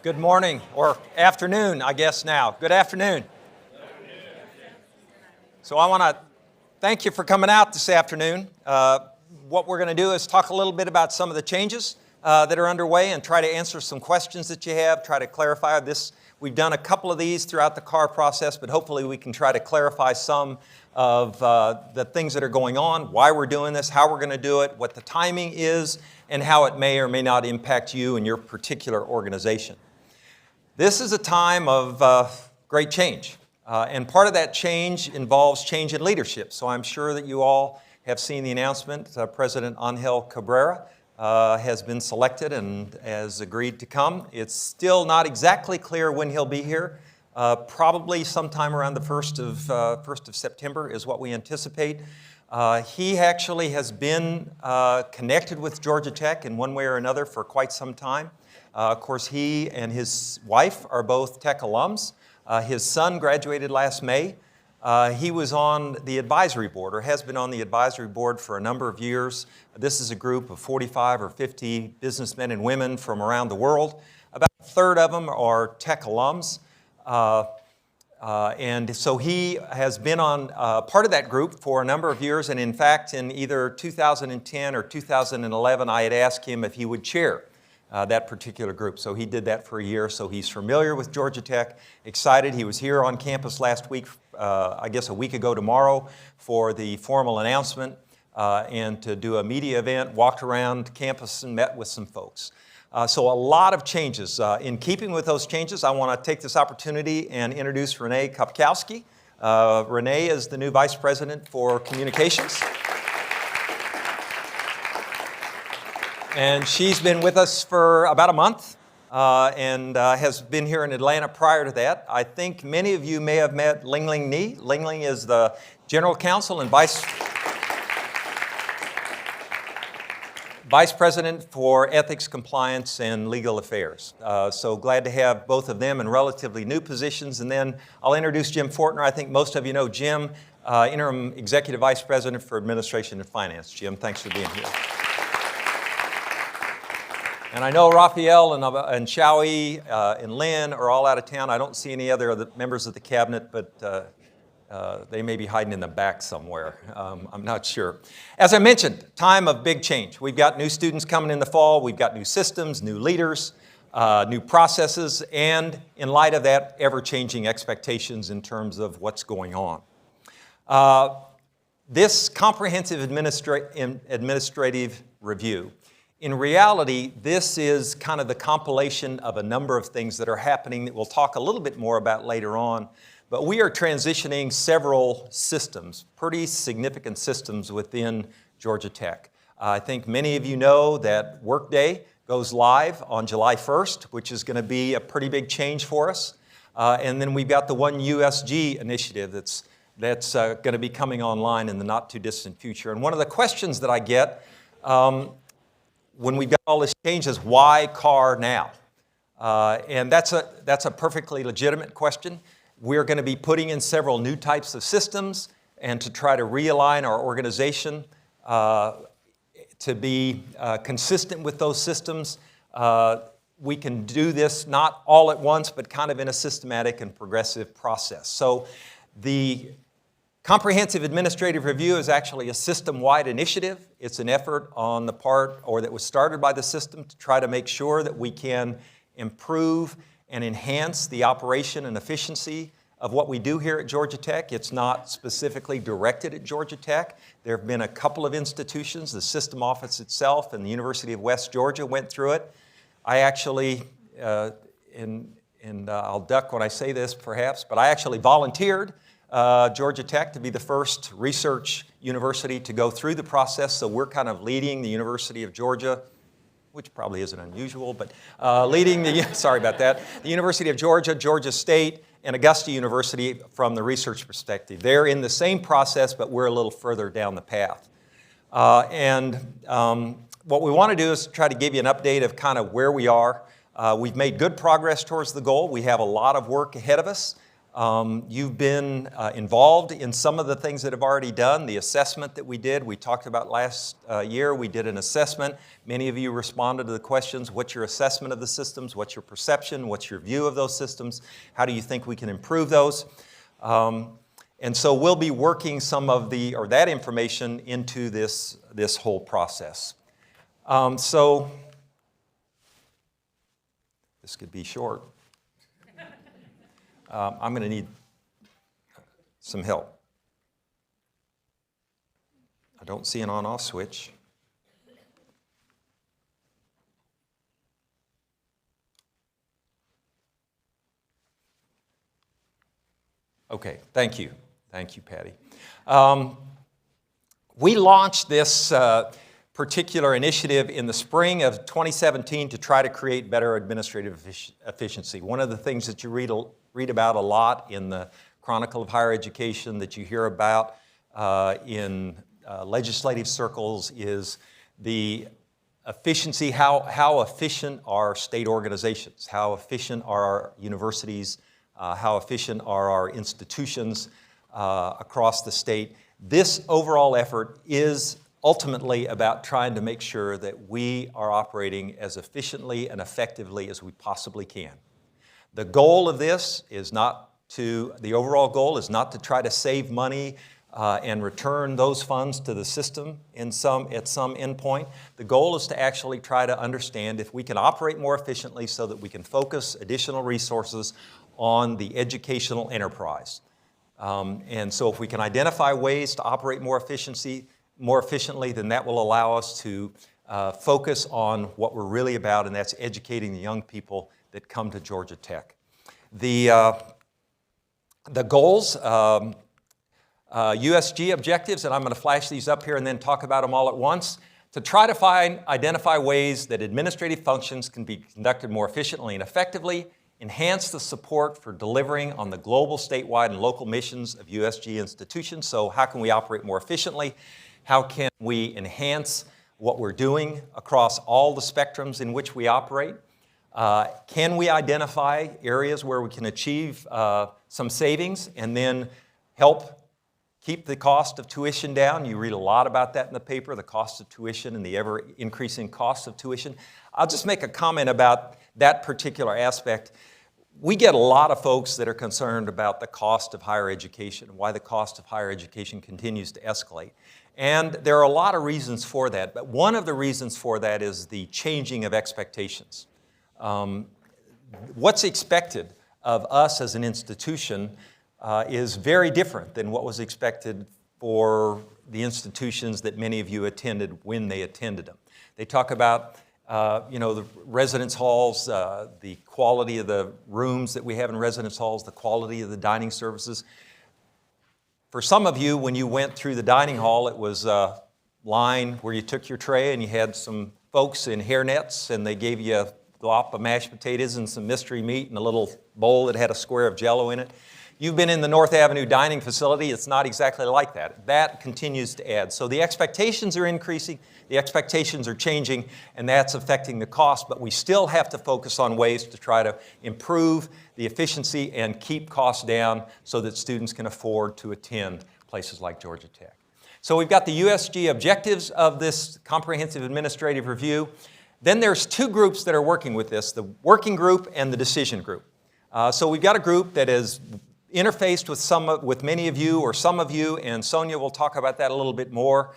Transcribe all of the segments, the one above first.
Good morning, or afternoon, I guess now. Good afternoon. So I want to thank you for coming out this afternoon. What we're going to do is talk a little bit about some of the changes that are underway and try to answer some questions that you have, try to clarify this. We've done a couple of these throughout the CAR process, but hopefully we can try to clarify some of the things that are going on, why we're doing this, how we're going to do it, what the timing is, and how it may or may not impact you and your particular organization. This is a time of great change, and part of that change involves change in leadership. So I'm sure that you all have seen the announcement. President Angel Cabrera has been selected and has agreed to come. It's still not exactly clear when he'll be here. Probably sometime around the 1st of September is what we anticipate. He actually has been connected with Georgia Tech in one way or another for quite some time. Of course, he and his wife are both Tech alums. His son graduated last May. He was on the advisory board, or has been on the advisory board for a number of years. This is a group of 45 or 50 businessmen and women from around the world. About a third of them are Tech alums. And so he has been on part of that group for a number of years. And in fact, in either 2010 or 2011, I had asked him if he would chair that particular group. So he did that for a year. So he's familiar with Georgia Tech, excited. He was here on campus last week, I guess a week ago tomorrow, for the formal announcement and to do a media event, walked around campus and met with some folks. So a lot of changes. In keeping with those changes, I want to take this opportunity and introduce Renee Kopkowski. Renee is the new Vice President for Communications. And she's been with us for about a month and has been here in Atlanta prior to that. I think many of you may have met Lingling Ni. Lingling is the General Counsel and Vice President for Ethics, Compliance, and Legal Affairs. So glad to have both of them in relatively new positions. And then I'll introduce Jim Fortner. I think most of you know Jim, Interim Executive Vice President for Administration and Finance. Jim, thanks for being here. And I know Raphael and Xiaoyi and Lynn are all out of town. I don't see any other members of the cabinet, but they may be hiding in the back somewhere. I'm not sure. As I mentioned, time of big change. We've got new students coming in the fall. We've got new systems, new leaders, new processes, and in light of that, ever-changing expectations in terms of what's going on. This comprehensive administrative review, in reality, this is kind of the compilation of a number of things that are happening that we'll talk a little bit more about later on. But we are transitioning several systems, pretty significant systems within Georgia Tech. I think many of you know that Workday goes live on July 1st, which is going to be a pretty big change for us. And then we've got the One USG initiative that's going to be coming online in the not too distant future. And one of the questions that I get when we've got all this change is, why CAR now? And that's a perfectly legitimate question. We're going to be putting in several new types of systems, and to try to realign our organization to be consistent with those systems. We can do this not all at once, but kind of in a systematic and progressive process. So the Comprehensive Administrative Review is actually a system-wide initiative. It's an effort on the part, or that was started by the system, to try to make sure that we can improve and enhance the operation and efficiency of what we do here at Georgia Tech. It's not specifically directed at Georgia Tech. There have been a couple of institutions, the system office itself and the University of West Georgia went through it. I actually, I'll duck when I say this perhaps, but I actually volunteered Georgia Tech to be the first research university to go through the process. So we're kind of leading the University of Georgia, which probably isn't unusual, but leading the, sorry about that, the University of Georgia, Georgia State, and Augusta University from the research perspective. They're in the same process, but we're a little further down the path. What we want to do is try to give you an update of kind of where we are. We've made good progress towards the goal. We have a lot of work ahead of us. You've been involved in some of the things that have already done. The assessment that we did, we talked about last year, we did an assessment. Many of you responded to the questions, what's your assessment of the systems? What's your perception? What's your view of those systems? How do you think we can improve those? And so we'll be working some of that information into this whole process. So this could be short. I'm going to need some help. I don't see an on-off switch. Okay, thank you. Thank you, Patty. We launched this particular initiative in the spring of 2017 to try to create better administrative efficiency. One of the things that you read about a lot in the Chronicle of Higher Education, that you hear about in legislative circles, is the efficiency, how efficient are state organizations, how efficient are our universities, how efficient are our institutions across the state. This overall effort is ultimately about trying to make sure that we are operating as efficiently and effectively as we possibly can. The goal of this is the overall goal is not to try to save money and return those funds to the system at some endpoint. The goal is to actually try to understand if we can operate more efficiently so that we can focus additional resources on the educational enterprise. And so if we can identify ways to operate more efficiently, then that will allow us to focus on what we're really about, and that's educating the young people that come to Georgia Tech. The goals, USG objectives, and I'm going to flash these up here and then talk about them all at once, to try to identify ways that administrative functions can be conducted more efficiently and effectively, enhance the support for delivering on the global, statewide, and local missions of USG institutions. So how can we operate more efficiently? How can we enhance what we're doing across all the spectrums in which we operate? Can we identify areas where we can achieve some savings and then help keep the cost of tuition down? You read a lot about that in the paper, the cost of tuition and the ever-increasing cost of tuition. I'll just make a comment about that particular aspect. We get a lot of folks that are concerned about the cost of higher education and why the cost of higher education continues to escalate. And there are a lot of reasons for that, but one of the reasons for that is the changing of expectations. What's expected of us as an institution is very different than what was expected for the institutions that many of you attended when they attended them. They talk about the residence halls, the quality of the rooms that we have in residence halls, the quality of the dining services. For some of you, when you went through the dining hall, it was a line where you took your tray and you had some folks in hairnets and they gave you a glop of mashed potatoes and some mystery meat and a little bowl that had a square of Jell-O in it. You've been in the North Avenue dining facility. It's not exactly like that. That continues to add. So the expectations are increasing, the expectations are changing, and that's affecting the cost, but we still have to focus on ways to try to improve the efficiency and keep costs down so that students can afford to attend places like Georgia Tech. So we've got the USG objectives of this comprehensive administrative review. Then there's two groups that are working with this, the working group and the decision group. So we've got a group that is interfaced with many of you or some of you, and Sonia will talk about that a little bit more.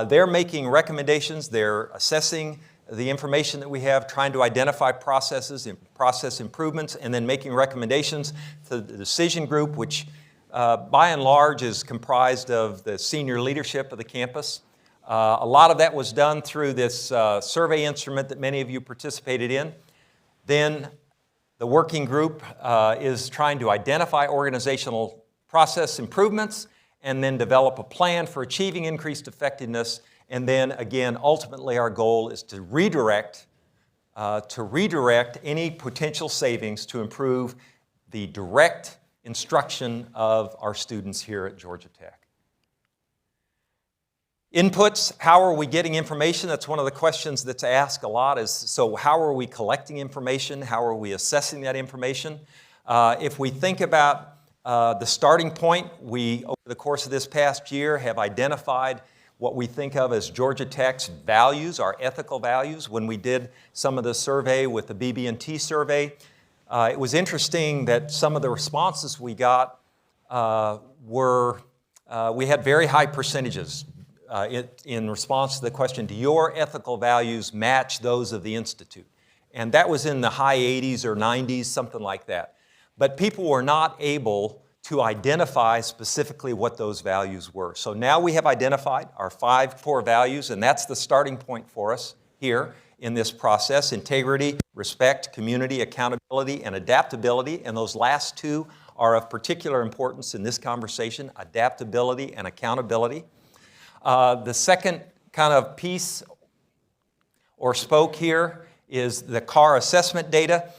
They're making recommendations, they're assessing the information that we have, trying to identify processes and process improvements, and then making recommendations to the decision group, which by and large is comprised of the senior leadership of the campus. A lot of that was done through this survey instrument that many of you participated in. Then the working group is trying to identify organizational process improvements and then develop a plan for achieving increased effectiveness. And then again, ultimately our goal is to redirect any potential savings to improve the direct instruction of our students here at Georgia Tech. Inputs, how are we getting information? That's one of the questions that's asked a lot is, so how are we collecting information? How are we assessing that information? If we think about the starting point, we, over the course of this past year, have identified what we think of as Georgia Tech's values, our ethical values. When we did some of the survey with the BB&T survey, it was interesting that some of the responses we got we had very high percentages in response to the question, do your ethical values match those of the Institute? And that was in the high 80s or 90s, something like that. But people were not able to identify specifically what those values were. So now we have identified our 5 core values, and that's the starting point for us here in this process: integrity, respect, community, accountability, and adaptability. And those last 2 are of particular importance in this conversation: adaptability and accountability. The second kind of piece or spoke here is the CAR assessment data.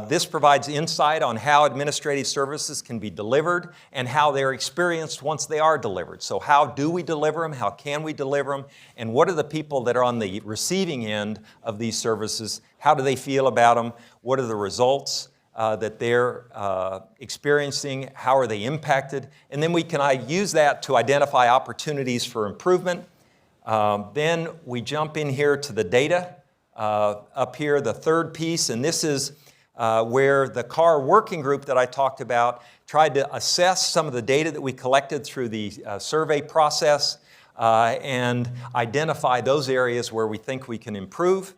This provides insight on how administrative services can be delivered and how they're experienced once they are delivered. So how do we deliver them? How can we deliver them? And what are the people that are on the receiving end of these services? How do they feel about them? What are the results that they're experiencing? How are they impacted? And then we can use that to identify opportunities for improvement. Then we jump in here to the data. Up here, the third piece, and this is where the CAR working group that I talked about tried to assess some of the data that we collected through the survey process and identify those areas where we think we can improve.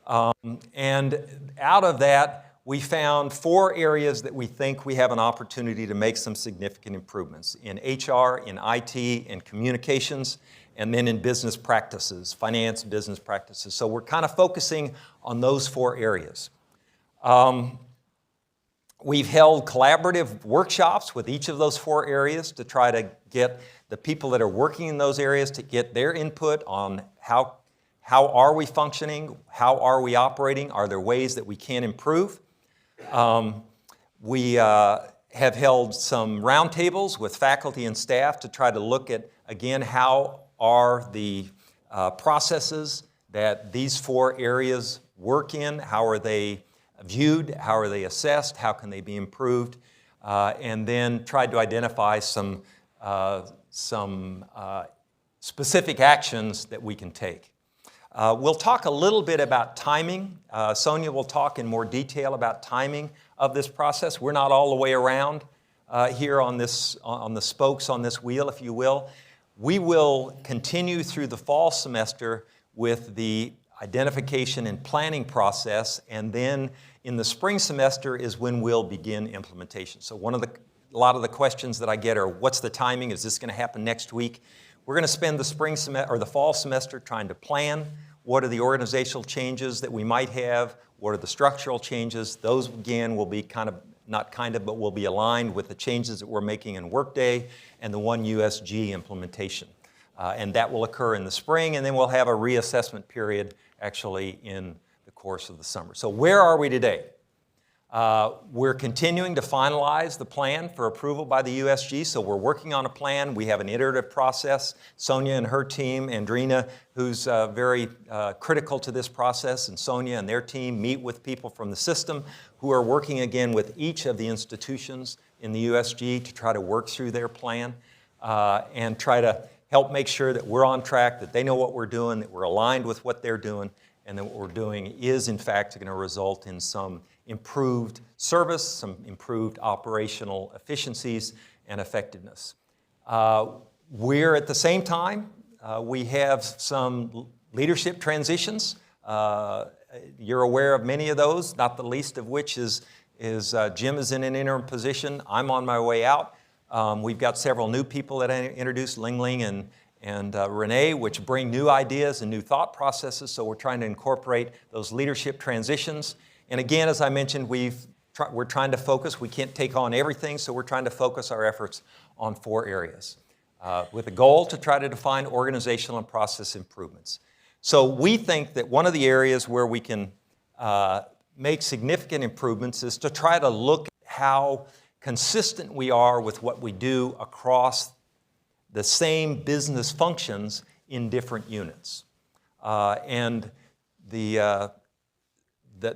And out of that, we found 4 areas that we think we have an opportunity to make some significant improvements: in HR, in IT, in communications, and then in business practices, finance, business practices. So we're kind of focusing on those 4 areas. We've held collaborative workshops with each of those 4 areas to try to get the people that are working in those areas to get their input on how are we functioning, how are we operating, are there ways that we can improve. We have held some roundtables with faculty and staff to try to look at, again, how are the processes that these 4 areas work in, how are they viewed, how are they assessed, how can they be improved, and then tried to identify some specific actions that we can take. We'll talk a little bit about timing. Sonia will talk in more detail about timing of this process. We're not all the way around here on the spokes on this wheel, if you will. We will continue through the fall semester with the identification and planning process, and then in the spring semester is when we'll begin implementation. So a lot of the questions that I get are, what's the timing? Is this going to happen next week? We're going to spend the spring semester or the fall semester trying to plan what are the organizational changes that we might have, what are the structural changes. Those, again, will be but will be aligned with the changes that we're making in Workday and the One USG implementation. And that will occur in the spring, and then we'll have a reassessment period actually in the course of the summer. So where are we today? We're continuing to finalize the plan for approval by the USG, so we're working on a plan. We have an iterative process. Sonia and her team, Andrina, who's very critical to this process, and Sonia and their team meet with people from the system who are working again with each of the institutions in the USG to try to work through their plan and try to help make sure that we're on track, that they know what we're doing, that we're aligned with what they're doing, and that what we're doing is in fact going to result in some improved service, some improved operational efficiencies and effectiveness. We're at the same time, we have some leadership transitions. You're aware of many of those, not the least of which is Jim is in an interim position. I'm on my way out. We've got several new people that I introduced, Ling Ling and Renee, which bring new ideas and new thought processes, so we're trying to incorporate those leadership transitions. And again, as I mentioned, we're trying to focus. We can't take on everything, so we're trying to focus our efforts on 4 areas with a goal to try to define organizational and process improvements. So we think that one of the areas where we can make significant improvements is to try to look at how consistent we are with what we do across the same business functions in different units. And the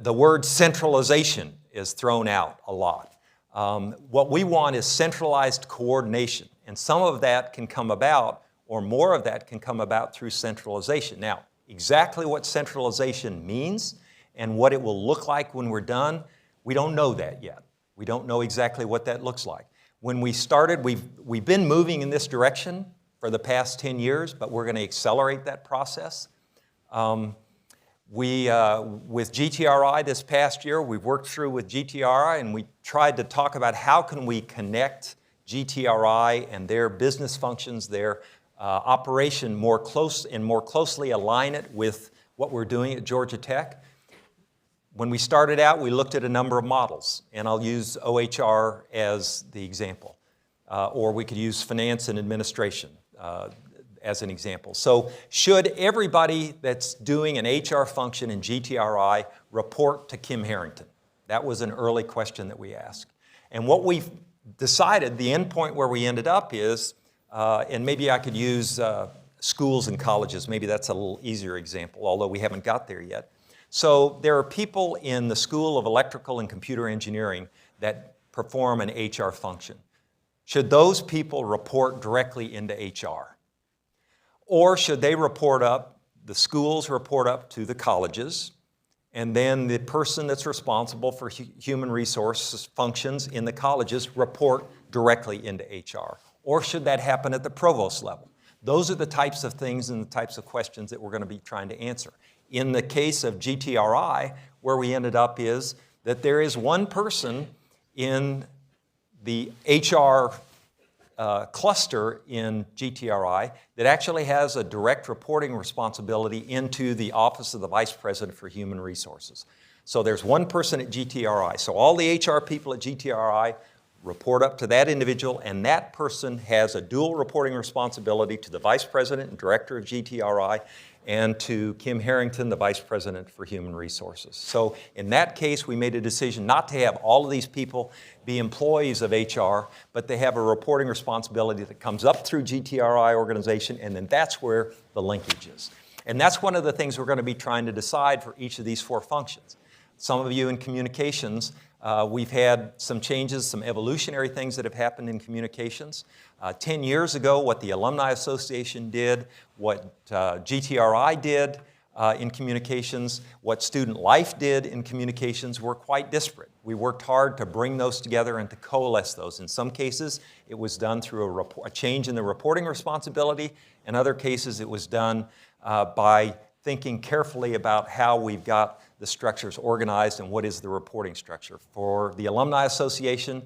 word centralization is thrown out a lot. What we want is centralized coordination, and some of that can come about, or more of that can come about through centralization. Now, exactly what centralization means and what it will look like when we're done, we don't know that yet. We don't know exactly what that looks like. When we started, we've been moving in this direction for the past 10 years, but we're going to accelerate that process. With GTRI this past year, we've worked through with GTRI, and we tried to talk about how can we connect GTRI and their business functions, their operation more closely align it with what we're doing at Georgia Tech. When we started out, we looked at a number of models, and I'll use OHR as the example. Or we could use finance and administration as an example. So should everybody that's doing an HR function in GTRI report to Kim Harrington? That was an early question that we asked. And what we've decided, the end point where we ended up is, and maybe I could use schools and colleges, maybe that's a little easier example, although we haven't got there yet. So there are people in the School of Electrical and Computer Engineering that perform an HR function. Should those people report directly into HR? Or should they report up, the schools report up to the colleges, and then the person that's responsible for human resources functions in the colleges report directly into HR? Or should that happen at the provost level? Those are the types of things and the types of questions that we're going to be trying to answer. In the case of GTRI, where we ended up is that there is one person in the HR cluster in GTRI that actually has a direct reporting responsibility into the Office of the Vice President for Human Resources. So there's one person at GTRI. So all the HR people at GTRI report up to that individual, and that person has a dual reporting responsibility to the Vice President and Director of GTRI and to Kim Harrington, the Vice President for Human Resources. So in that case, we made a decision not to have all of these people be employees of HR, but they have a reporting responsibility that comes up through GTRI organization, and then that's where the linkage is. And that's one of the things we're going to be trying to decide for each of these four functions. Some of you in communications, we've had some changes, some evolutionary things that have happened in communications. 10 years ago, what the Alumni Association did, what GTRI did in communications, what Student Life did in communications were quite disparate. We worked hard to bring those together and to coalesce those. In some cases, it was done through a change in the reporting responsibility. In other cases, it was done by thinking carefully about how we've got the structures organized and what is the reporting structure. For the Alumni Association,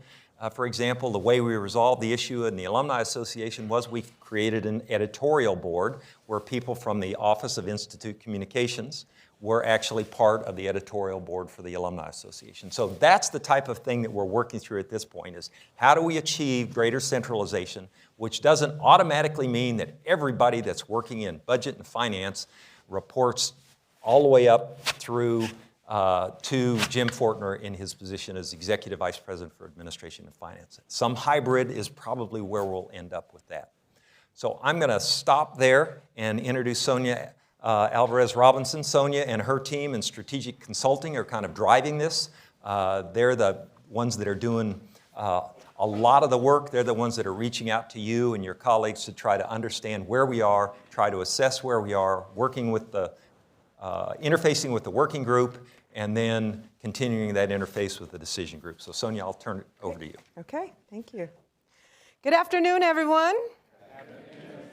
for example, the way we resolved the issue in the Alumni Association was we created an editorial board where people from the Office of Institute Communications were actually part of the editorial board for the Alumni Association. So that's the type of thing that we're working through at this point is how do we achieve greater centralization, which doesn't automatically mean that everybody that's working in budget and finance reports all the way up through to Jim Fortner in his position as Executive Vice President for Administration and Finance. Some hybrid is probably where we'll end up with that. So I'm going to stop there and introduce Sonia Alvarez-Robinson. Sonia and her team in strategic consulting are kind of driving this. They're the ones that are doing a lot of the work. They're the ones that are reaching out to you and your colleagues to try to understand where we are, try to assess where we are, working with the interfacing with the working group, and then continuing that interface with the decision group. So Sonia, I'll turn it over to you. Okay, thank you. Good afternoon, everyone. Good afternoon.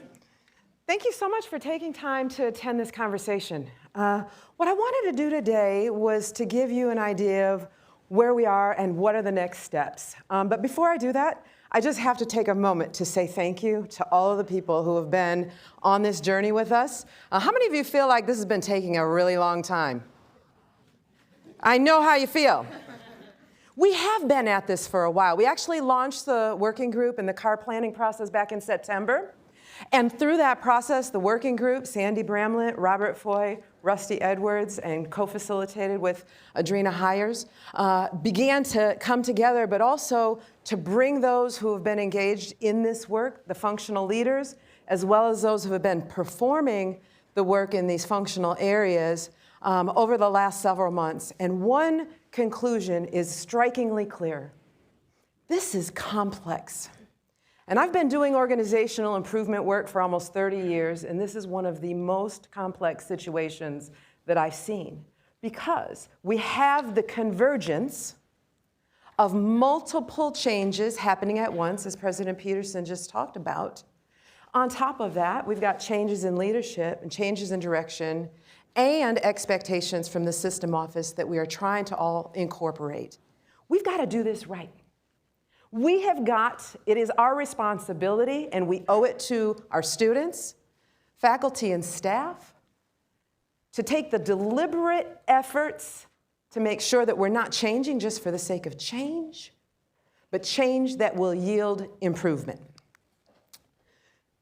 Thank you so much for taking time to attend this conversation. What I wanted to do today was to give you an idea of where we are and what are the next steps. But before I do that, I just have to take a moment to say thank you to all of the people who have been on this journey with us. How many of you feel like this has been taking a really long time? I know how you feel. We have been at this for a while. We actually launched the working group and the CAR planning process back in September. And through that process, the working group, Sandy Bramlett, Robert Foy, Rusty Edwards, and co-facilitated with Adrena Hires, began to come together, but also to bring those who have been engaged in this work, the functional leaders, as well as those who have been performing the work in these functional areas over the last several months. And one conclusion is strikingly clear. This is complex. And I've been doing organizational improvement work for almost 30 years, and this is one of the most complex situations that I've seen, because we have the convergence of multiple changes happening at once, as President Peterson just talked about. On top of that, we've got changes in leadership and changes in direction and expectations from the system office that we are trying to all incorporate. We've got to do this right. It is our responsibility, and we owe it to our students, faculty, and staff to take the deliberate efforts to make sure that we're not changing just for the sake of change, but change that will yield improvement.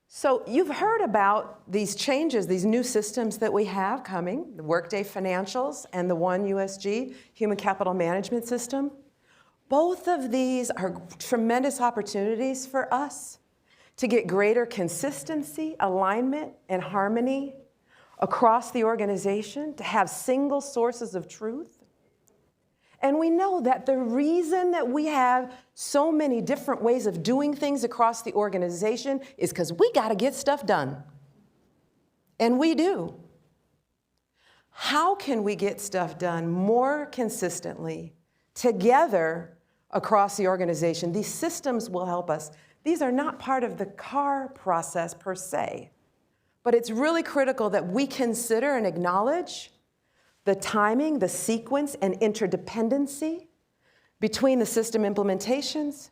So you've heard about these changes, these new systems that we have coming, the Workday Financials and the One USG, Human Capital Management System. Both of these are tremendous opportunities for us to get greater consistency, alignment, and harmony across the organization, to have single sources of truth. And we know that the reason that we have so many different ways of doing things across the organization is because we got to get stuff done. And we do. How can we get stuff done more consistently, together, across the organization? These systems will help us. These are not part of the CAR process per se, but it's really critical that we consider and acknowledge the timing, the sequence, and interdependency between the system implementations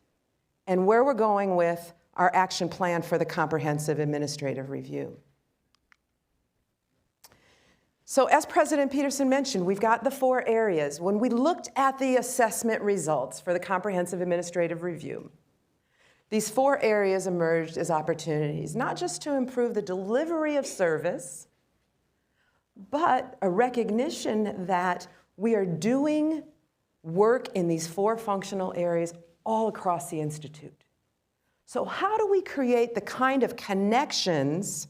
and where we're going with our action plan for the comprehensive administrative review. So as President Peterson mentioned, we've got the 4 areas. When we looked at the assessment results for the comprehensive administrative review, these 4 areas emerged as opportunities, not just to improve the delivery of service, but a recognition that we are doing work in these 4 functional areas all across the Institute. So how do we create the kind of connections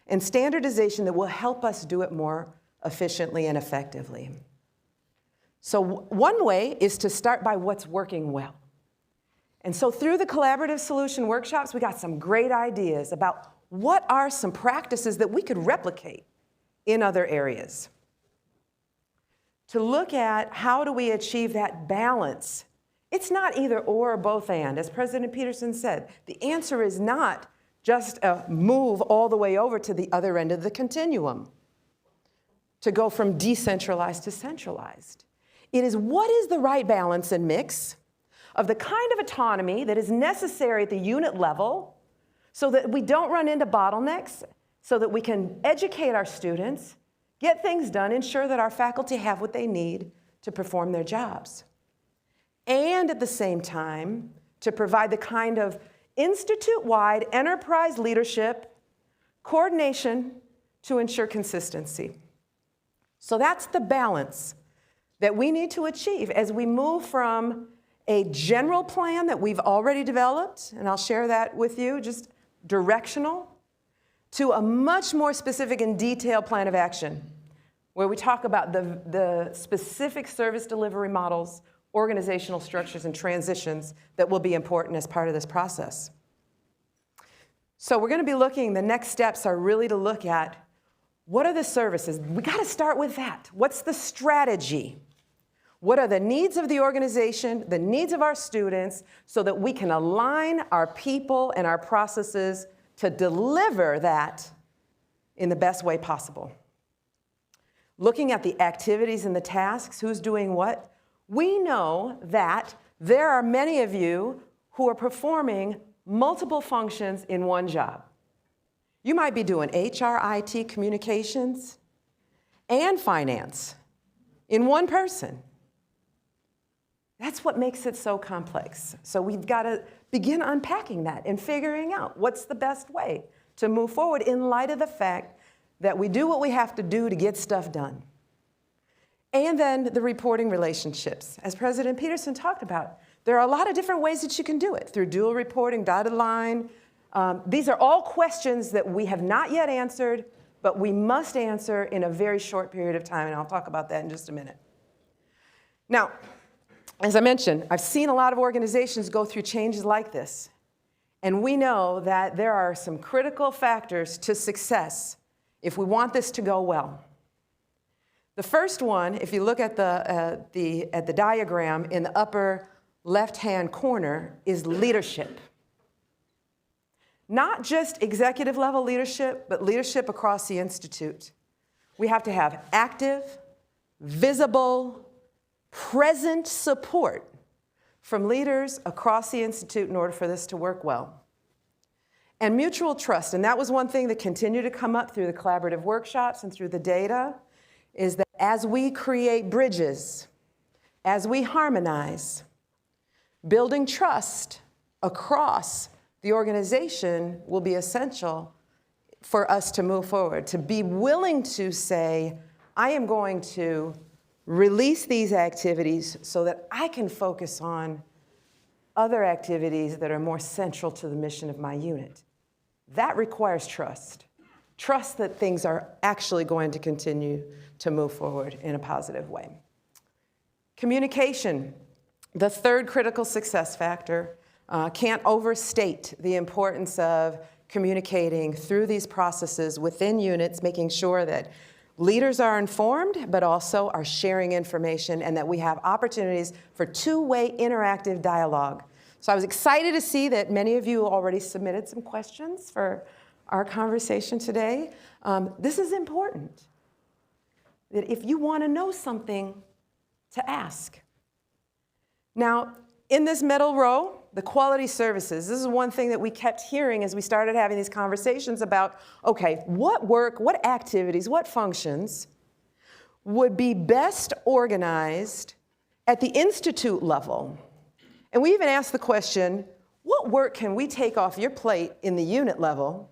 and standardization that will help us do it more efficiently and effectively? So one way is to start by what's working well. And so through the collaborative solution workshops, we got some great ideas about what are some practices that we could replicate in other areas. To look at how do we achieve that balance. It's not either or both and. As President Peterson said, the answer is not just a move all the way over to the other end of the continuum, to go from decentralized to centralized. It is what is the right balance and mix of the kind of autonomy that is necessary at the unit level so that we don't run into bottlenecks, so that we can educate our students, get things done, ensure that our faculty have what they need to perform their jobs. And at the same time, to provide the kind of institute-wide enterprise leadership, coordination to ensure consistency. So that's the balance that we need to achieve as we move from a general plan that we've already developed, and I'll share that with you, just directional, to a much more specific and detailed plan of action, where we talk about the specific service delivery models, organizational structures, and transitions that will be important as part of this process. So we're going to be looking, the next steps are really to look at what are the services. We got to start with that. What's the strategy? What are the needs of the organization, the needs of our students, so that we can align our people and our processes to deliver that in the best way possible. Looking at the activities and the tasks, who's doing what, we know that there are many of you who are performing multiple functions in one job. You might be doing HR, IT, communications, and finance in one person. That's what makes it so complex. So we've got to begin unpacking that and figuring out what's the best way to move forward in light of the fact that we do what we have to do to get stuff done. And then the reporting relationships. As President Peterson talked about, there are a lot of different ways that you can do it, through dual reporting, dotted line. These are all questions that we have not yet answered, but we must answer in a very short period of time, and I'll talk about that in just a minute. Now, as I mentioned, I've seen a lot of organizations go through changes like this. And we know that there are some critical factors to success if we want this to go well. The first one, if you look at the diagram in the upper left-hand corner, is leadership. Not just executive level leadership, but leadership across the institute. We have to have active, visible, present support from leaders across the institute in order for this to work well. And mutual trust, and that was one thing that continued to come up through the collaborative workshops and through the data, is that as we create bridges, as we harmonize, building trust across the organization will be essential for us to move forward, to be willing to say, I am going to release these activities so that I can focus on other activities that are more central to the mission of my unit. That requires trust. Trust that things are actually going to continue to move forward in a positive way. Communication, the third critical success factor. Can't overstate the importance of communicating through these processes within units, making sure that leaders are informed, but also are sharing information, and that we have opportunities for two-way interactive dialogue. So I was excited to see that many of you already submitted some questions for our conversation today. This is important, that if you want to know something, to ask. Now, in this middle row, the quality services, this is one thing that we kept hearing as we started having these conversations about, okay, what work, what activities, what functions would be best organized at the institute level? And we even asked the question, what work can we take off your plate in the unit level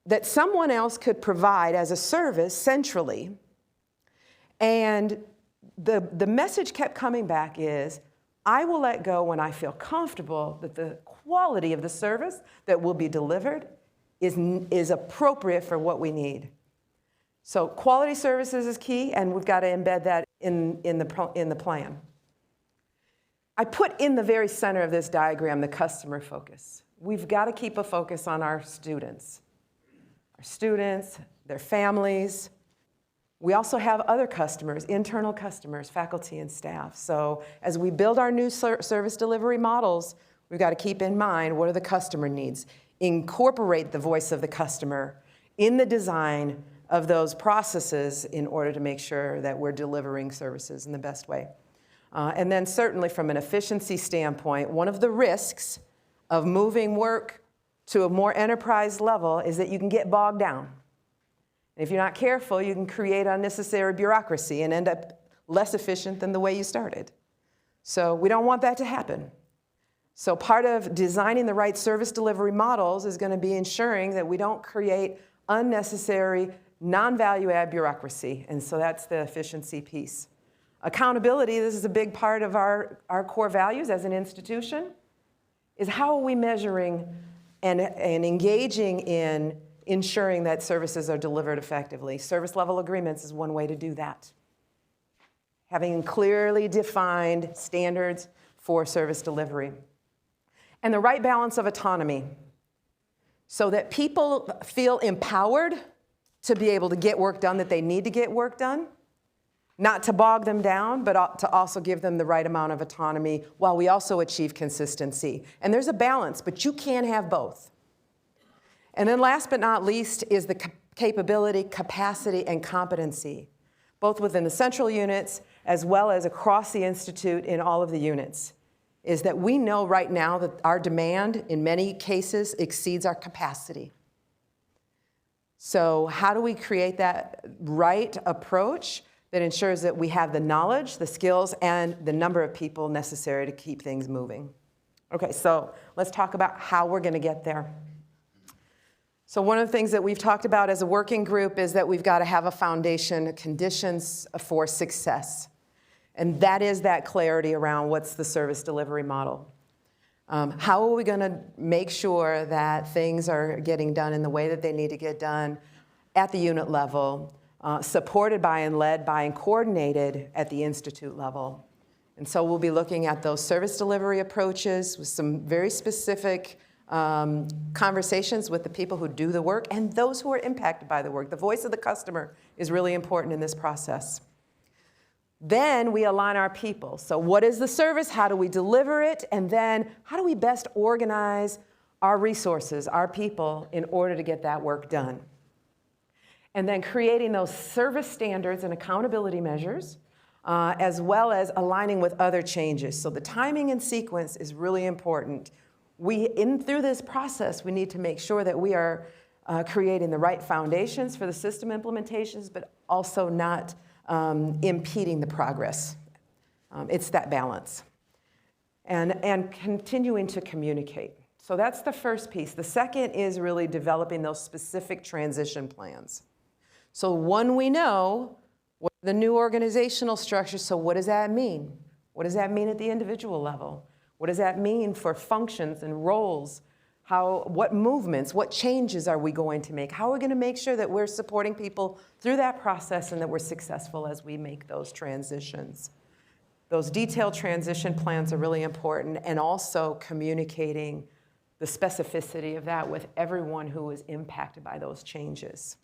that someone else could provide as a service centrally? And the message kept coming back is, I will let go when I feel comfortable that the quality of the service that will be delivered is appropriate for what we need. So quality services is key, and we've got to embed that in the plan. I put in the very center of this diagram the customer focus. We've got to keep a focus on our students, their families. We also have other customers, internal customers, faculty and staff. So as we build our new service delivery models, we've got to keep in mind what are the customer needs. Incorporate the voice of the customer in the design of those processes in order to make sure that we're delivering services in the best way. And then certainly from an efficiency standpoint, one of the risks of moving work to a more enterprise level is that you can get bogged down. If you're not careful, you can create unnecessary bureaucracy and end up less efficient than the way you started. So we don't want that to happen. So part of designing the right service delivery models is going to be ensuring that we don't create unnecessary, non-value-add bureaucracy. And so that's the efficiency piece. Accountability, this is a big part of our core values as an institution, is how are we measuring and engaging in ensuring that services are delivered effectively. Service level agreements is one way to do that. Having clearly defined standards for service delivery. And the right balance of autonomy so that people feel empowered to be able to get work done that they need to get work done, not to bog them down, but to also give them the right amount of autonomy while we also achieve consistency. And there's a balance, but you can't have both. And then last but not least is the capability, capacity, and competency, both within the central units as well as across the institute in all of the units, is that we know right now that our demand in many cases exceeds our capacity. So how do we create that right approach that ensures that we have the knowledge, the skills, and the number of people necessary to keep things moving? Okay, so let's talk about how we're going to get there. So one of the things that we've talked about as a working group is that we've got to have a foundation, conditions for success. And that is that clarity around what's the service delivery model. How are we going to make sure that things are getting done in the way that they need to get done at the unit level, supported by and led by and coordinated at the institute level? And so we'll be looking at those service delivery approaches with some very specific conversations with the people who do the work and those who are impacted by the work. The voice of the customer is really important in this process. Then we align our people. So what is the service? How do we deliver it? And then how do we best organize our resources, our people, in order to get that work done? And then creating those service standards and accountability measures, as well as aligning with other changes. So the timing and sequence is really important. Through this process, we need to make sure that we are creating the right foundations for the system implementations, but also not impeding the progress. It's that balance. And continuing to communicate. So that's the first piece. The second is really developing those specific transition plans. So one, we know what the new organizational structure, so what does that mean? What does that mean at the individual level? What does that mean for functions and roles? What movements, what changes are we going to make? How are we going to make sure that we're supporting people through that process and that we're successful as we make those transitions? Those detailed transition plans are really important, and also communicating the specificity of that with everyone who is impacted by those changes.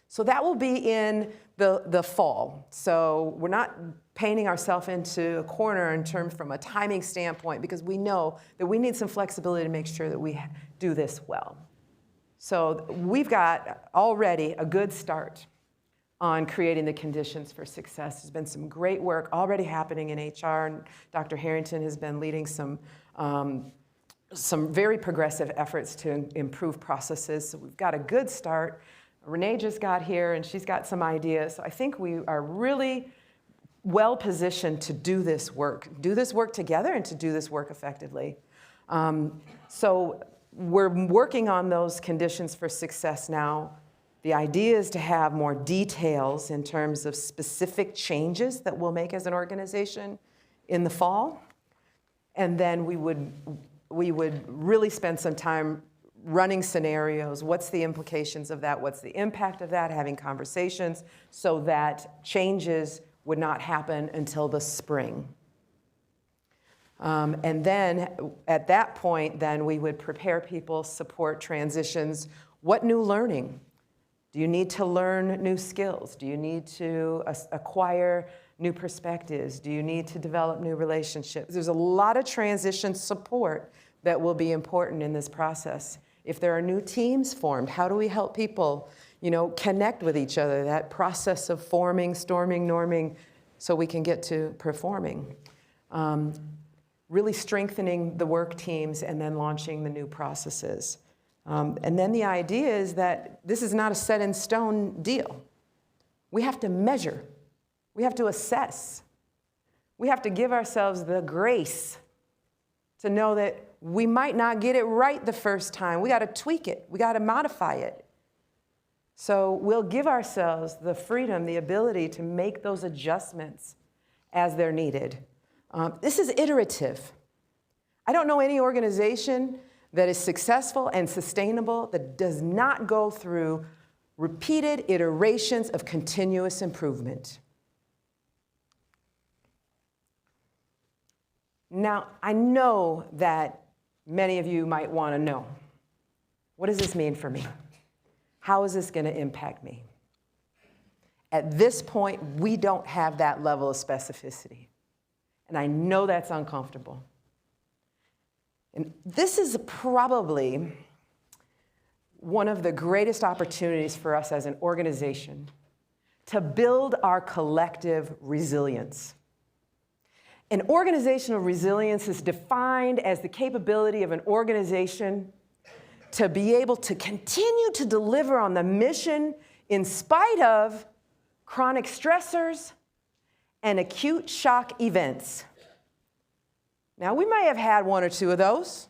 So that will be in the fall. So we're not painting ourselves into a corner in terms from a timing standpoint, because we know that we need some flexibility to make sure that we do this well. So we've got already a good start on creating the conditions for success. There's been some great work already happening in HR, and Dr. Harrington has been leading some very progressive efforts to improve processes. So we've got a good start. Renee just got here, and she's got some ideas. So I think we are really well positioned to do this work together and to do this work effectively. So we're working on those conditions for success now. The idea is to have more details in terms of specific changes that we'll make as an organization in the fall. And then we would really spend some time running scenarios. What's the implications of that? What's the impact of that? Having conversations so that changes would not happen until the spring. And then at that point, then we would prepare people, support transitions. What new learning? Do you need to learn new skills? Do you need to acquire new perspectives? Do you need to develop new relationships? There's a lot of transition support that will be important in this process. If there are new teams formed, how do we help people, connect with each other? That process of forming, storming, norming, so we can get to performing. Really strengthening the work teams and then launching the new processes. And then the idea is that this is not a set in stone deal. We have to measure. We have to assess. We have to give ourselves the grace to know that we might not get it right the first time. We got to tweak it. We got to modify it. So we'll give ourselves the freedom, the ability to make those adjustments as they're needed. This is iterative. I don't know any organization that is successful and sustainable that does not go through repeated iterations of continuous improvement. Now, I know that many of you might want to know, what does this mean for me? How is this going to impact me? At this point, we don't have that level of specificity. And I know that's uncomfortable. And this is probably one of the greatest opportunities for us as an organization to build our collective resilience. And organizational resilience is defined as the capability of an organization to be able to continue to deliver on the mission in spite of chronic stressors and acute shock events. Now, we may have had one or two of those,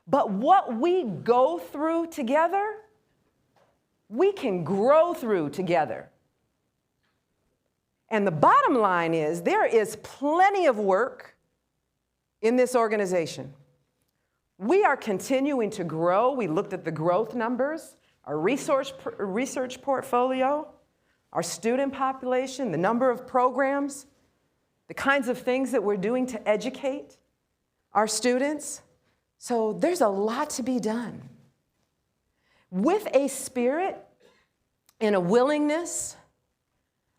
but what we go through together, we can grow through together. And the bottom line is there is plenty of work in this organization. We are continuing to grow. We looked at the growth numbers, our research portfolio, our student population, the number of programs. the kinds of things that we're doing to educate our students. So there's a lot to be done. With a spirit and a willingness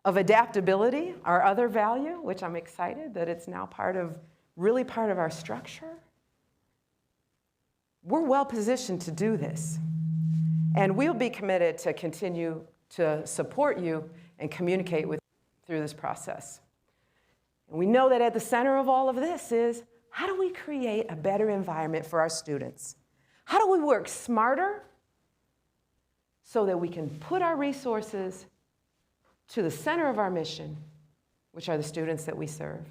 of adaptability, our other value, which I'm excited that it's now really part of our structure, we're well positioned to do this. And we'll be committed to continue to support you and communicate with you through this process. And we know that at the center of all of this is, how do we create a better environment for our students? How do we work smarter so that we can put our resources to the center of our mission, which are the students that we serve?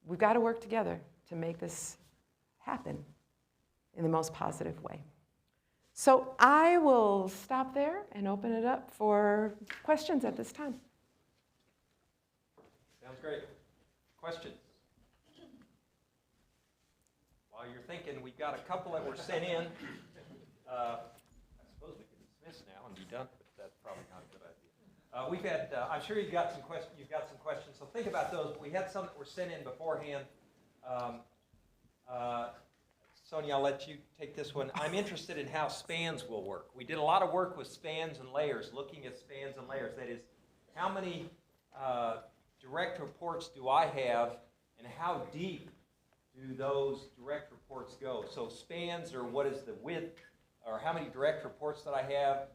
We've got to work together to make this happen in the most positive way. So I will stop there and open it up for questions at this time. Sounds great. Questions? While you're thinking, we've got a couple that were sent in. I suppose we can dismiss now and be done, but that's probably not a good idea. We've had, I'm sure you've got some questions, so think about those. We had some that were sent in beforehand. Sonia, I'll let you take this one. I'm interested in how spans will work. We did a lot of work with spans and layers, looking at spans and layers. That is, how many direct reports do I have, and how deep do those direct reports go? So spans are what is the width, or how many direct reports do I have,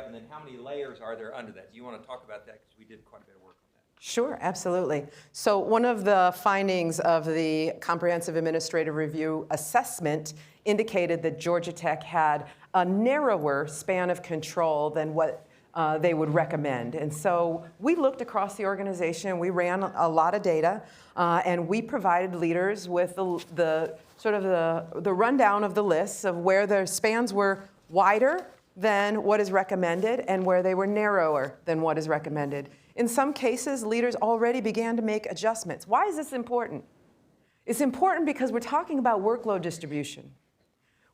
and then how many layers are there under that? Do you want to talk about that? Because we did quite a bit of work on that. Sure, absolutely. So one of the findings of the Comprehensive Administrative Review assessment indicated that Georgia Tech had a narrower span of control than what they would recommend. And so we looked across the organization, we ran a lot of data, and we provided leaders with the rundown of the lists of where their spans were wider than what is recommended and where they were narrower than what is recommended. In some cases, leaders already began to make adjustments. Why is this important? It's important because we're talking about workload distribution.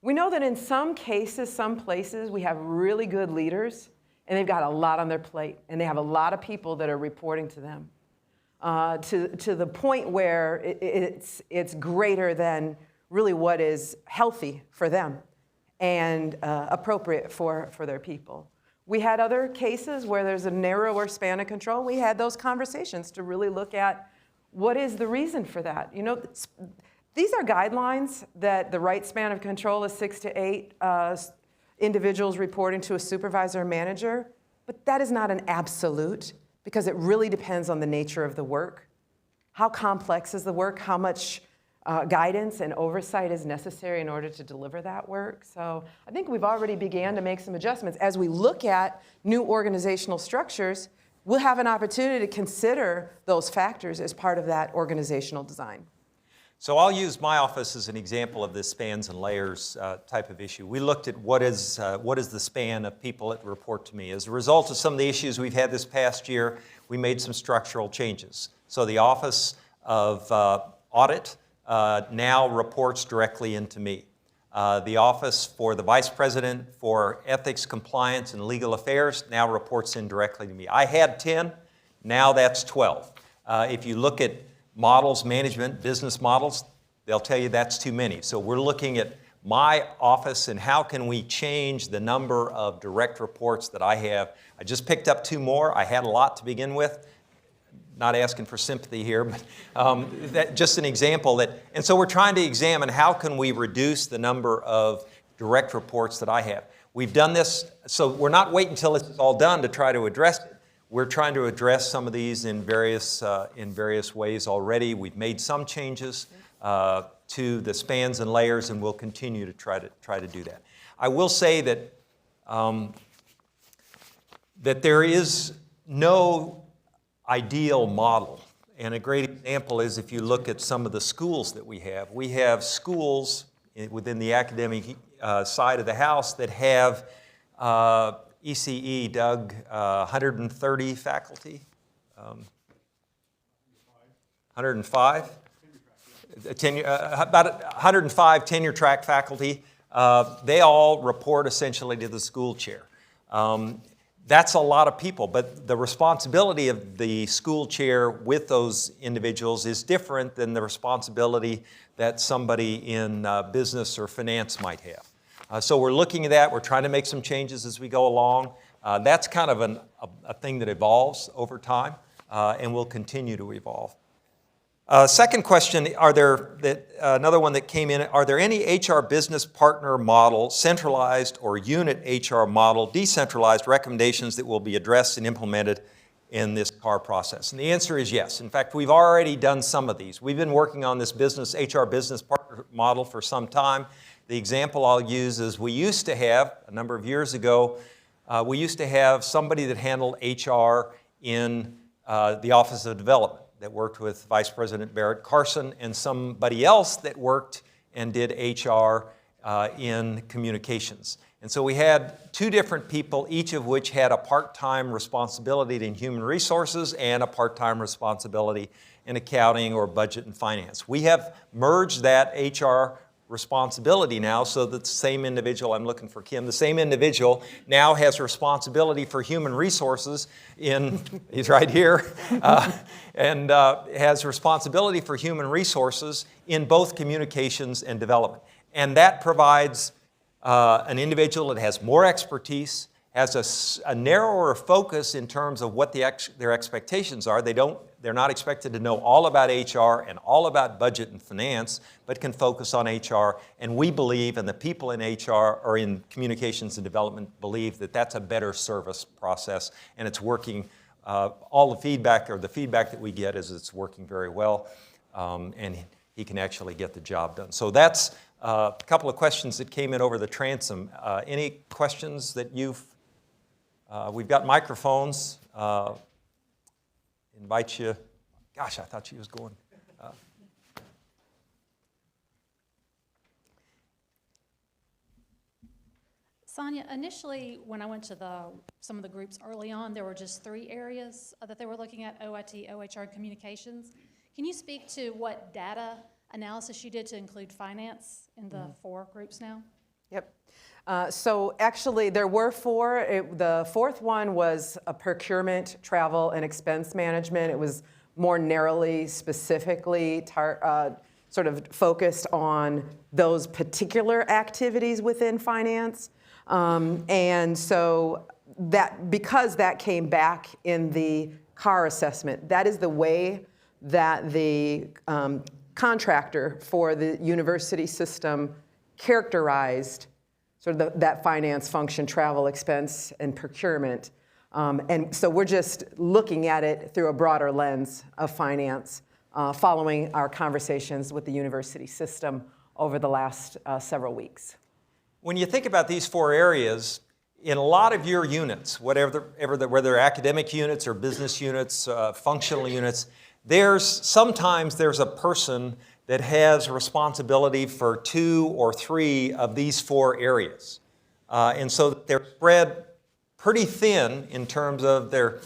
We know that in some cases, some places, we have really good leaders, and they've got a lot on their plate, and they have a lot of people that are reporting to them, to the point where it's greater than really what is healthy for them and appropriate for their people. We had other cases where there's a narrower span of control. We had those conversations to really look at what is the reason for that. You know, these are guidelines that the right span of control is 6 to 8 individuals reporting to a supervisor or manager, but that is not an absolute because it really depends on the nature of the work. How complex is the work? How much guidance and oversight is necessary in order to deliver that work? So I think we've already began to make some adjustments. As we look at new organizational structures, we'll have an opportunity to consider those factors as part of that organizational design. So I'll use my office as an example of this spans and layers type of issue. We looked at what is the span of people that report to me. As a result of some of the issues we've had this past year, we made some structural changes. So the Office of Audit now reports directly into me. The Office for the Vice President for Ethics, Compliance, and Legal Affairs now reports in directly to me. I had 10, now that's 12. If you look at models, management, business models, they'll tell you that's too many. So we're looking at my office and how can we change the number of direct reports that I have. I just picked up 2 more. I had a lot to begin with. Not asking for sympathy here, but just an example and so we're trying to examine how can we reduce the number of direct reports that I have. We've done this, so we're not waiting until this is all done to try to address it. We're trying to address some of these in various ways already. We've made some changes to the spans and layers, and we'll continue to try to do that. I will say that that there is no ideal model. And a great example is if you look at some of the schools that we have. We have schools within the academic side of the house that have ECE, Doug, 130 faculty, 105, about 105 tenure track faculty. They all report essentially to the school chair. That's a lot of people, but the responsibility of the school chair with those individuals is different than the responsibility that somebody in business or finance might have. So we're looking at that. We're trying to make some changes as we go along. That's kind of a thing that evolves over time and will continue to evolve. Second question, another one that came in, are there any HR business partner model, centralized or unit HR model, decentralized recommendations that will be addressed and implemented in this CAR process? And the answer is yes. In fact, we've already done some of these. We've been working on this HR business partner model for some time. The example I'll use is we used to have, a number of years ago, we used to have somebody that handled HR in the Office of Development, that worked with Vice President Barrett Carson, and somebody else that worked and did HR in communications. And so we had two different people, each of which had a part-time responsibility in human resources and a part-time responsibility in accounting or budget and finance. We have merged that HR responsibility now so that the same individual, I'm looking for Kim, the same individual now has responsibility for human resources he's right here, and has responsibility for human resources in both communications and development. And that provides an individual that has more expertise, has a narrower focus in terms of what their expectations are. They're not expected to know all about HR and all about budget and finance, but can focus on HR. And we believe, and the people in HR or in communications and development believe, that that's a better service process, and it's working. All the feedback that we get is it's working very well, and he can actually get the job done. So that's a couple of questions that came in over the transom. Any questions that we've got microphones. Invite you. Gosh, I thought she was going. Sonia, initially when I went to some of the groups early on, there were just 3 areas that they were looking at: OIT, OHR, and communications. Can you speak to what data analysis you did to include finance in the 4 groups now? Yep. So actually there were 4. The 4th one was a procurement, travel, and expense management. It was more narrowly, specifically sort of focused on those particular activities within finance. And so because that came back in the CAR assessment, that is the way that the contractor for the university system characterized sort of that finance function, travel, expense, and procurement. And so we're just looking at it through a broader lens of finance, following our conversations with the university system over the last several weeks. When you think about these 4 areas, in a lot of your units, whether they're academic units or business units, functional units, sometimes there's a person that has responsibility for 2 or 3 of these 4 areas. And so they're spread pretty thin in terms of their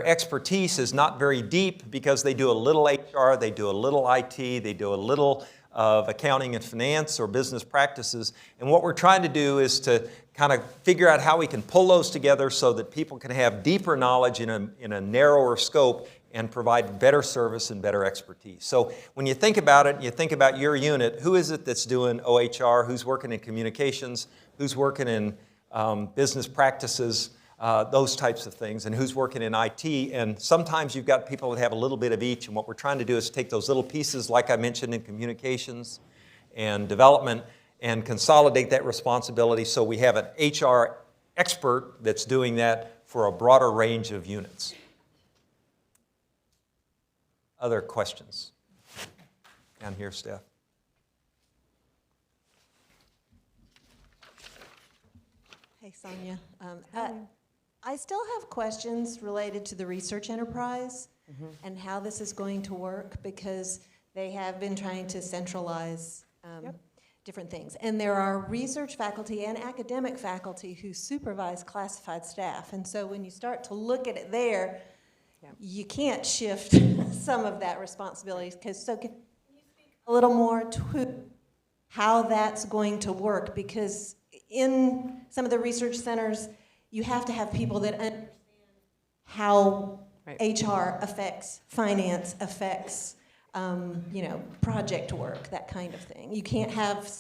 expertise is not very deep, because they do a little HR, they do a little IT, they do a little of accounting and finance or business practices. And what we're trying to do is to kind of figure out how we can pull those together so that people can have deeper knowledge in a narrower scope and provide better service and better expertise. So when you think about it, you think about your unit, who is it that's doing OHR, who's working in communications, who's working in business practices, those types of things, and who's working in IT. And sometimes you've got people that have a little bit of each, and what we're trying to do is take those little pieces, like I mentioned in communications and development, and consolidate that responsibility so we have an HR expert that's doing that for a broader range of units. Other questions? Down here, Steph. Hey, Sonia. I still have questions related to the research enterprise and how this is going to work, because they have been trying to centralize different things. And there are research faculty and academic faculty who supervise classified staff. And so when you start to look at it there, you can't shift some of that responsibility. So can you speak a little more to how that's going to work? Because in some of the research centers, you have to have people that understand how Right. HR affects finance, affects project work, that kind of thing. You can't have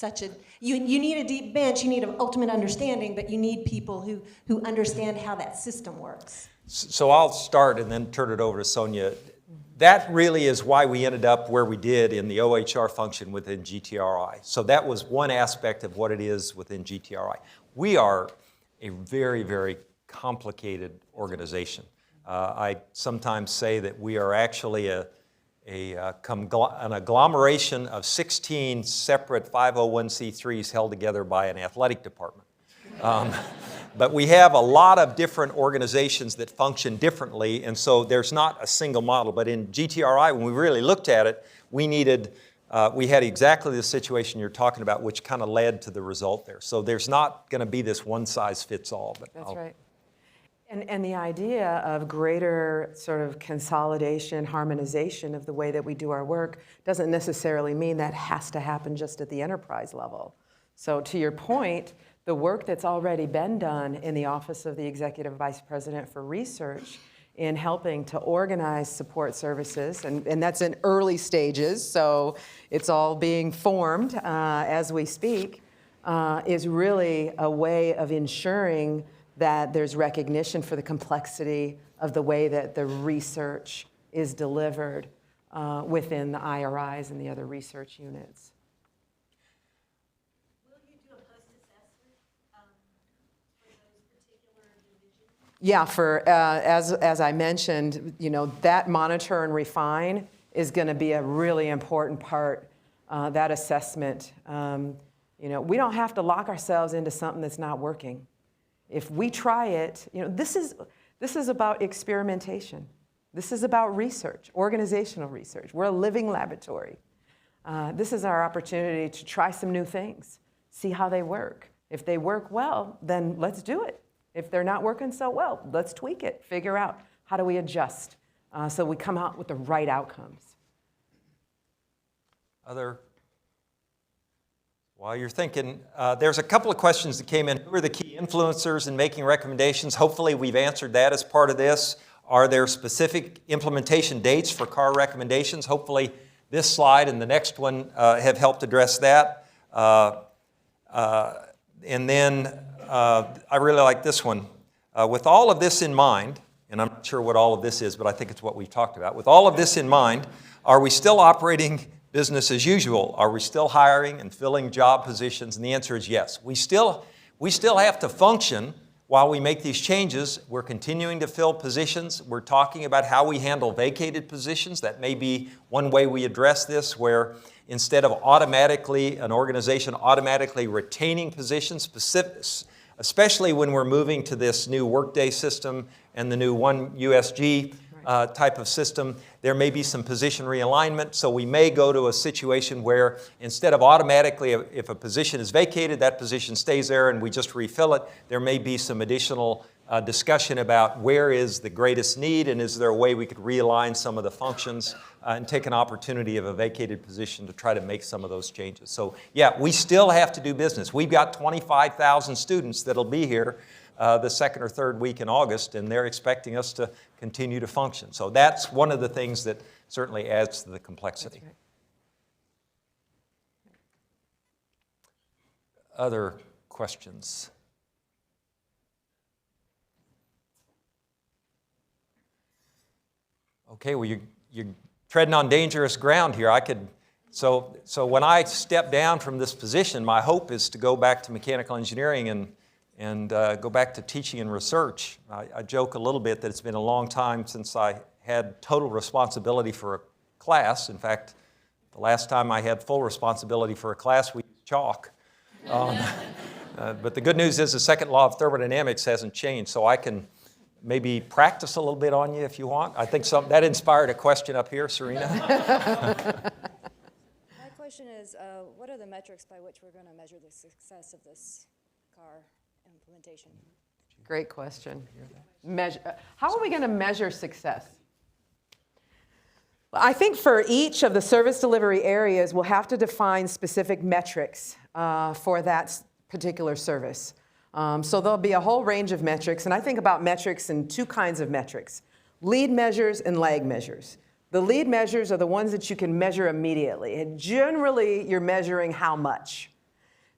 you need a deep bench, you need an ultimate understanding, but you need people who understand how that system works. So I'll start and then turn it over to Sonia. That really is why we ended up where we did in the OHR function within GTRI. So that was one aspect of what it is within GTRI. We are a very, very complicated organization. I sometimes say that we are actually an agglomeration of 16 separate 501c3s held together by an athletic department. But we have a lot of different organizations that function differently, and so there's not a single model. But in GTRI, when we really looked at it, we had exactly the situation you're talking about, which kind of led to the result there. So there's not going to be this one-size-fits-all. That's right. And the idea of greater sort of consolidation, harmonization of the way that we do our work doesn't necessarily mean that has to happen just at the enterprise level. So to your point, the work that's already been done in the Office of the Executive Vice President for Research in helping to organize support services, and that's in early stages, so it's all being formed as we speak, is really a way of ensuring that there's recognition for the complexity of the way that the research is delivered within the IRIs and the other research units. Will you do a post-assessment for those particular divisions? Yeah, as I mentioned, that monitor and refine is going to be a really important part. That assessment, we don't have to lock ourselves into something that's not working. If we try it, this is about experimentation. This is about research, organizational research. We're a living laboratory. This is our opportunity to try some new things, see how they work. If they work well, then let's do it. If they're not working so well, let's tweak it, figure out how do we adjust so we come out with the right outcomes. While you're thinking, there's a couple of questions that came in. Who are the key influencers in making recommendations? Hopefully we've answered that as part of this. Are there specific implementation dates for CAR recommendations? Hopefully this slide and the next one have helped address that. And then I really like this one. With all of this in mind, and I'm not sure what all of this is, but I think it's what we've talked about. With all of this in mind, are we still operating business as usual? Are we still hiring and filling job positions? And the answer is yes. We still have to function while we make these changes. We're continuing to fill positions. We're talking about how we handle vacated positions. That may be one way we address this, where instead of an organization automatically retaining positions, especially when we're moving to this new Workday system and the new One USG type of system, there may be some position realignment. So we may go to a situation where instead of automatically, if a position is vacated, that position stays there and we just refill it, there may be some additional discussion about where is the greatest need and is there a way we could realign some of the functions and take an opportunity of a vacated position to try to make some of those changes. So yeah, we still have to do business. We've got 25,000 students that'll be here the second or third week in August, and they're expecting us to continue to function. So that's one of the things that certainly adds to the complexity. Right. Other questions? Okay, well, you're treading on dangerous ground here. So when I step down from this position, my hope is to go back to mechanical engineering and go back to teaching and research. I joke a little bit that it's been a long time since I had total responsibility for a class. In fact, the last time I had full responsibility for a class, we used chalk. But the good news is the second law of thermodynamics hasn't changed, so I can maybe practice a little bit on you if you want. I think that inspired a question up here, Serena. My question is, what are the metrics by which we're going to measure the success of this CAR implementation? Great question. How are we going to measure success? Well, I think for each of the service delivery areas, we'll have to define specific metrics for that particular service. So there'll be a whole range of metrics, and I think about metrics in two kinds of metrics: lead measures and lag measures. The lead measures are the ones that you can measure immediately, and generally you're measuring how much.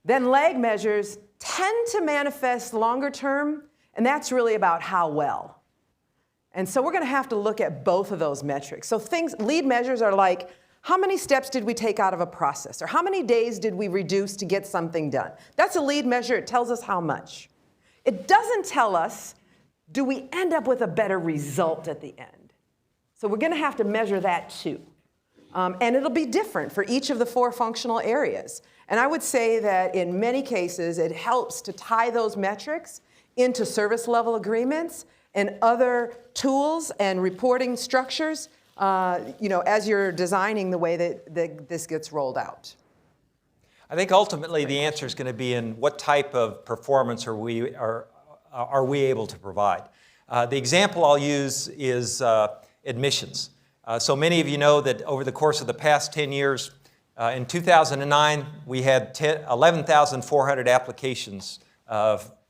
Then lag measures tend to manifest longer term, and that's really about how well. And so we're going to have to look at both of those metrics. So lead measures are like, how many steps did we take out of a process? Or how many days did we reduce to get something done? That's a lead measure. It tells us how much. It doesn't tell us, do we end up with a better result at the end? So we're going to have to measure that too. And it'll be different for each of the 4 functional areas. And I would say that in many cases, it helps to tie those metrics into service level agreements and other tools and reporting structures, as you're designing the way that this gets rolled out. I think ultimately the answer is going to be in what type of performance are we able to provide. The example I'll use is admissions. So many of you know that over the course of the past 10 years, in 2009, we had 11,400 applications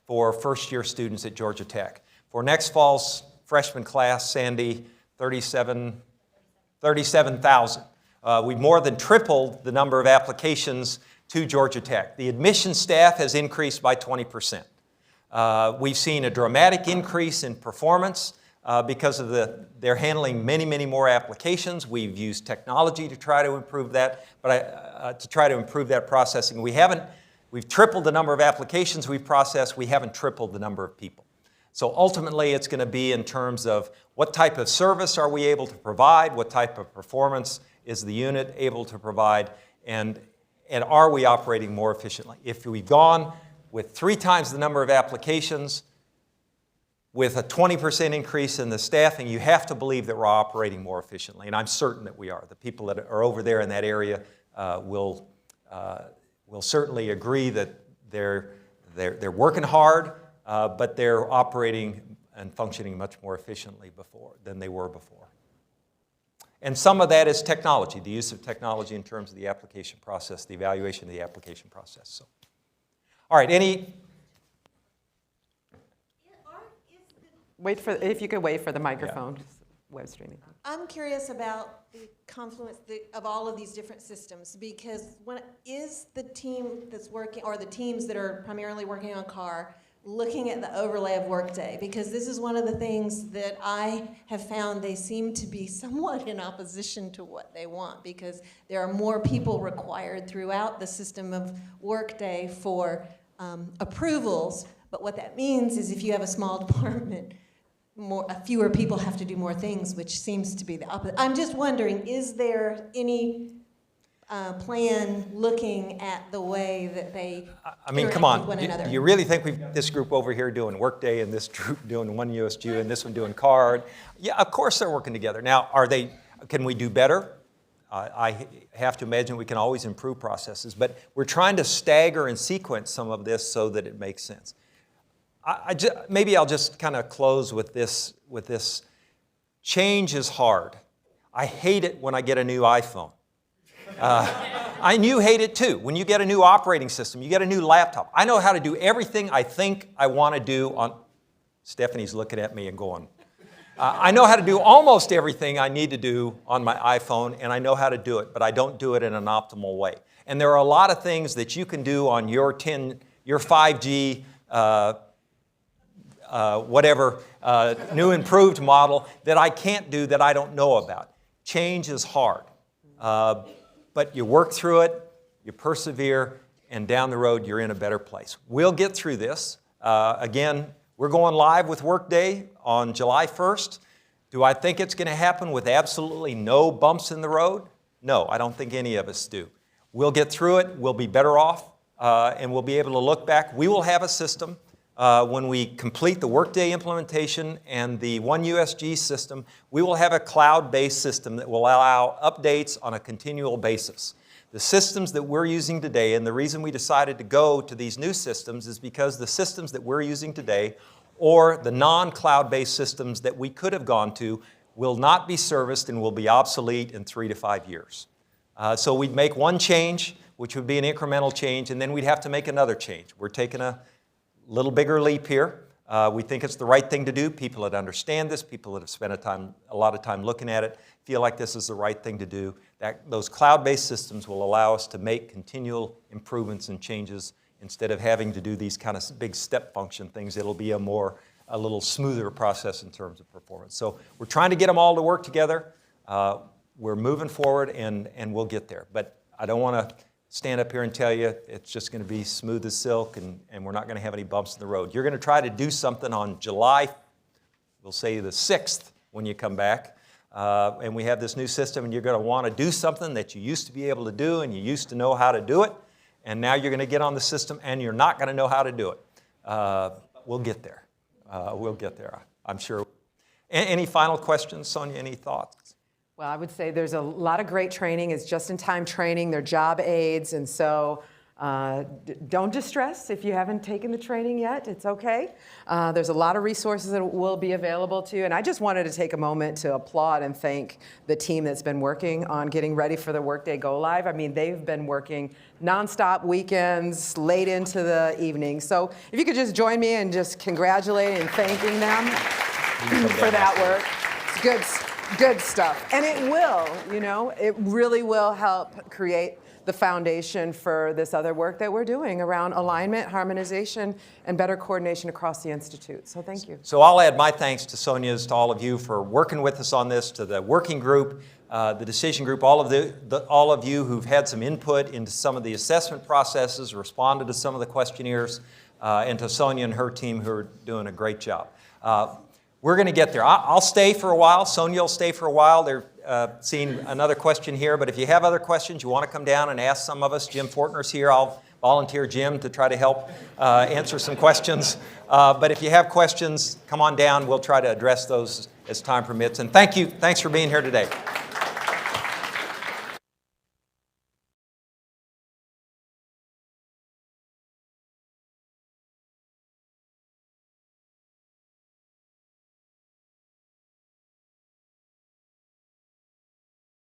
for first-year students at Georgia Tech. For next fall's freshman class, Sandy, 37,000. We've more than tripled the number of applications to Georgia Tech. The admission staff has increased by 20%. We've seen a dramatic increase in performance because of they're handling many, many more applications. We've used technology to try to improve that, to try to improve that processing. We've tripled the number of applications we've processed. We haven't tripled the number of people. So ultimately, it's going to be in terms of what type of service are we able to provide, what type of performance is the unit able to provide, and are we operating more efficiently? If we've gone with 3 times the number of applications, with a 20% increase in the staffing, you have to believe that we're operating more efficiently, and I'm certain that we are. The people that are over there in that area will certainly agree that they're working hard, but they're operating and functioning much more efficiently than they were before. And some of that is technology, the use of technology in terms of the application process, the evaluation of the application process. So, all right, if you could wait for the microphone, web streaming. I'm curious about the confluence of all of these different systems, because is the team that's working, or the teams that are primarily working on CAR, looking at the overlay of Workday? Because this is one of the things that I have found they seem to be somewhat in opposition to what they want, because there are more people required throughout the system of Workday for approvals. But what that means is if you have a small department, fewer people have to do more things, which seems to be the opposite. I'm just wondering, is there any plan looking at the way that they interact come on. with one another? You really think we've got this group over here doing Workday and this group doing one USG and this one doing CARD? Yeah, of course they're working together. Now, can we do better? I have to imagine we can always improve processes, but we're trying to stagger and sequence some of this so that it makes sense. Maybe I'll just kind of close with this. Change is hard. I hate it when I get a new iPhone. You hate it too. When you get a new operating system, you get a new laptop. I know how to do everything I think I want to do on... Stephanie's looking at me and going... I know how to do almost everything I need to do on my iPhone, and I know how to do it, but I don't do it in an optimal way. And there are a lot of things that you can do on your 5G... new improved model that I can't do, that I don't know about. Change is hard, but you work through it, you persevere, and down the road you're in a better place. We'll get through this. Again, we're going live with Workday on July 1st. Do I think it's going to happen with absolutely no bumps in the road? No, I don't think any of us do. We'll get through it, we'll be better off, and we'll be able to look back. We will have a system. When we complete the Workday implementation and the One USG system, we will have a cloud-based system that will allow updates on a continual basis. The systems that we're using today, and the reason we decided to go to these new systems is because the systems that we're using today, or the non-cloud-based systems that we could have gone to, will not be serviced and will be obsolete in 3 to 5 years. So we'd make one change, which would be an incremental change, and then we'd have to make another change. We're taking little bigger leap here. We think it's the right thing to do. People that understand this, people that have spent a lot of time looking at it, feel like this is the right thing to do. Those cloud-based systems will allow us to make continual improvements and changes instead of having to do these kind of big step function things. It'll be a little smoother process in terms of performance. So we're trying to get them all to work together. We're moving forward, and we'll get there. But I don't want to stand up here and tell you it's just going to be smooth as silk and we're not going to have any bumps in the road. You're going to try to do something on July, we'll say the 6th when you come back, and we have this new system, and you're going to want to do something that you used to be able to do and you used to know how to do it, and now you're going to get on the system and you're not going to know how to do it. We'll get there. We'll get there, I'm sure. Any final questions, Sonia? Any thoughts? Well, I would say there's a lot of great training. It's just-in-time training. They're job aids, and so don't distress if you haven't taken the training yet. It's okay. There's a lot of resources that will be available to you, and I just wanted to take a moment to applaud and thank the team that's been working on getting ready for the Workday Go Live. I mean, they've been working nonstop, weekends, late into the evening. So if you could just join me in just congratulating and thanking them for that work. It's good stuff. And it will, it really will help create the foundation for this other work that we're doing around alignment, harmonization, and better coordination across the Institute. So thank you. So I'll add my thanks to Sonia's, to all of you for working with us on this, to the working group, the decision group, all of you who've had some input into some of the assessment processes, responded to some of the questionnaires, and to Sonia and her team who are doing a great job. We're going to get there. I'll stay for a while. Sonia will stay for a while. They're seeing another question here. But if you have other questions, you want to come down and ask some of us. Jim Fortner's here. I'll volunteer Jim to try to help answer some questions. But if you have questions, come on down. We'll try to address those as time permits. And thank you. Thanks for being here today.